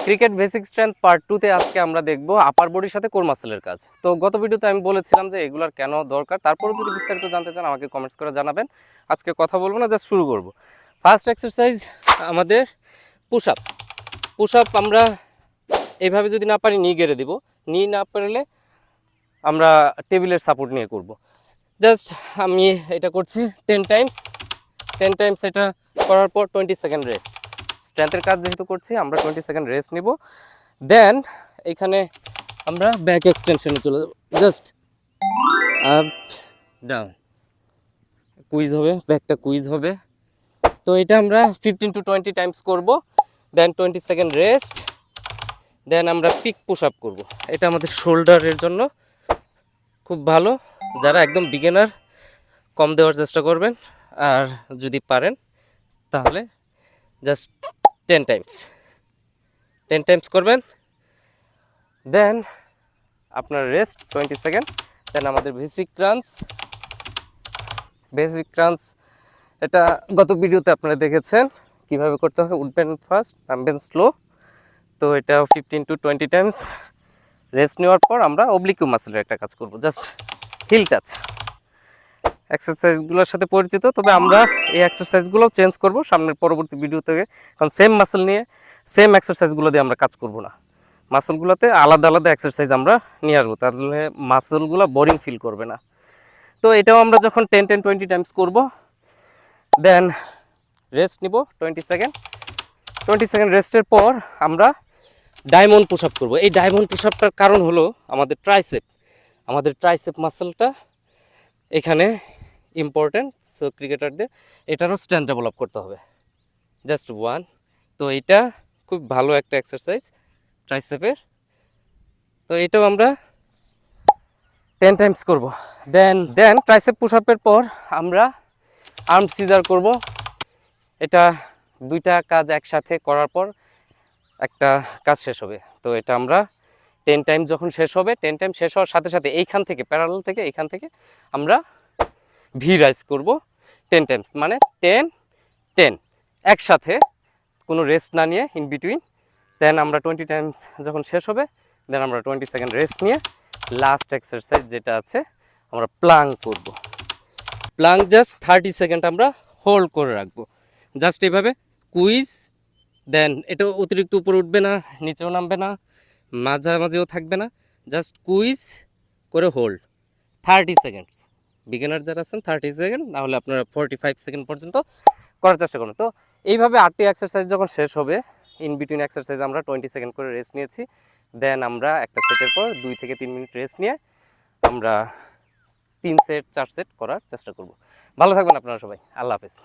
Cricket basic strength part 2 তে আজকে আমরা দেখব আপার বডির সাথে কোর মাসেলের কাজ। তো গত ভিডিওতে আমি বলেছিলাম যে এগুলার কেন দরকার, তারপরে যদি বিস্তারিত জানতে চান আমাকে কমেন্টস করে জানাবেন। আজকে কথা বলবো না, জাস্ট শুরু করব। ফার্স্ট এক্সারসাইজ আমাদের পুশ আপ। পুশ আপ আমরা এইভাবে যদি না পারি নি গেড়ে দিব, নি না পারলে আমরা টেবিলের সাপোর্ট নিয়ে করব। জাস্ট আমি এটা করছি 10 টাইমস। এটা করার পর 20 সেকেন্ড রেস্ট। স্ট্রেংথের কাজ যেহেতু করছি আমরা 20 সেকেন্ড রেস্ট নিব। দেন এখানে আমরা ব্যাক এক্সটেনশনে চলে যাব। জাস্ট আপ ডাউন, কুইজ হবে, ব্যাকটা কুইজ হবে। তো এটা আমরা 15 to 20 টাইমস করব। দেন 20 সেকেন্ড রেস্ট। দেন আমরা পিক পুশ আপ করব। এটা আমাদের শোল্ডারের জন্য খুব ভালো। যারা একদম বিগিনার কম দেওয়ার চেষ্টা করবেন, আর যদি পারেন তাহলে জাস্ট 10 টাইমস করবেন। দেন আপনার রেস্ট 20 সেকেন্ড। দেন আমাদের বেসিক ক্রাঞ্চ, এটা গত ভিডিওতে আপনারা দেখেছেন কিভাবে করতে হবে। উঠবেন ফার্স্ট, নামবেন স্লো। তো এটা 15 to 20 টাইমস। রেস্ট নেওয়ার পর আমরা অবলিক মাসেলের একটা কাজ করব, জাস্ট হিল টাচ। এক্সারসাইজগুলোর সাথে পরিচিত, তবে আমরা এই এক্সারসাইজগুলো চেঞ্জ করব সামনের পরবর্তী ভিডিও থেকে, কারণ সেম মাসেল নিয়ে সেম এক্সারসাইজগুলো দিয়ে আমরা কাজ করব না। মাসেলগুলোতে আলাদা আলাদা এক্সারসাইজ আমরা নিয়ে আসবো, তাহলে মাসেলগুলো বোরিং ফিল করবে না। তো এটাও আমরা যখন 10-20 টাইমস করব, দেন রেস্ট নিব 20 সেকেন্ড। রেস্টের পর আমরা ডায়মন্ড পুশ আপ করবো। এই ডায়মন্ড পুশ আপটার কারণ হলো আমাদের ট্রাইসেপ মাসেলটা এখানে ইম্পর্টেন্ট। সো ক্রিকেটারদের এটারও স্ট্রেংথ ডেভেলপ করতে হবে। Just one. তো এটা খুব ভালো একটা এক্সারসাইজ ট্রাইসেপের। তো এটাও আমরা 10 টাইমস করব। দেন ট্রাইসেপ পুশ আপের পর আমরা আর্ম সিজার করব। এটা দুইটা কাজ একসাথে করার পর একটা কাজ শেষ হবে। তো এটা আমরা 10 টাইম যখন শেষ হবে, 10 টাইম শেষ হওয়ার সাথে সাথে এইখান থেকে প্যারালাল থেকে এইখান থেকে আমরা ভি রাইজ করব 10 টাইমস, মানে 10 একসাথে, কোনো রেস্ট না নিয়ে ইন বিটুইন। দেন আমরা 20 টাইমস যখন শেষ হবে, দেন আমরা 20 সেকেন্ড রেস্ট নিয়ে লাস্ট এক্সারসাইজ যেটা আছে আমরা প্লাঙ্ক করব। প্লাঙ্ক জাস্ট 30 সেকেন্ড আমরা হোল্ড করে রাখবো, জাস্ট এইভাবে কুইজ। দেন এটা অতিরিক্ত উপরে উঠবে না, নিচেও নামবে না, মাঝামাঝিও থাকবে না, জাস্ট কুইজ করে হোল্ড 30 সেকেন্ডস। বিগিনার যারা আছেন 30 সেকেন্ড, না হলে আপনারা 45 সেকেন্ড পর্যন্ত করার চেষ্টা করুন। তো এইভাবে 8টি এক্সারসাইজ যখন শেষ হবে, ইন বিটুইন এক্সারসাইজ আমরা 20 সেকেন্ড করে রেস্ট নিয়েছি। দেন আমরা একটা সেটের পর 2 থেকে 3 মিনিট রেস্ট নিয়ে আমরা 3 সেট 4 সেট করার চেষ্টা করব। ভালো থাকবেন আপনারা সবাই। আল্লাহ হাফেজ।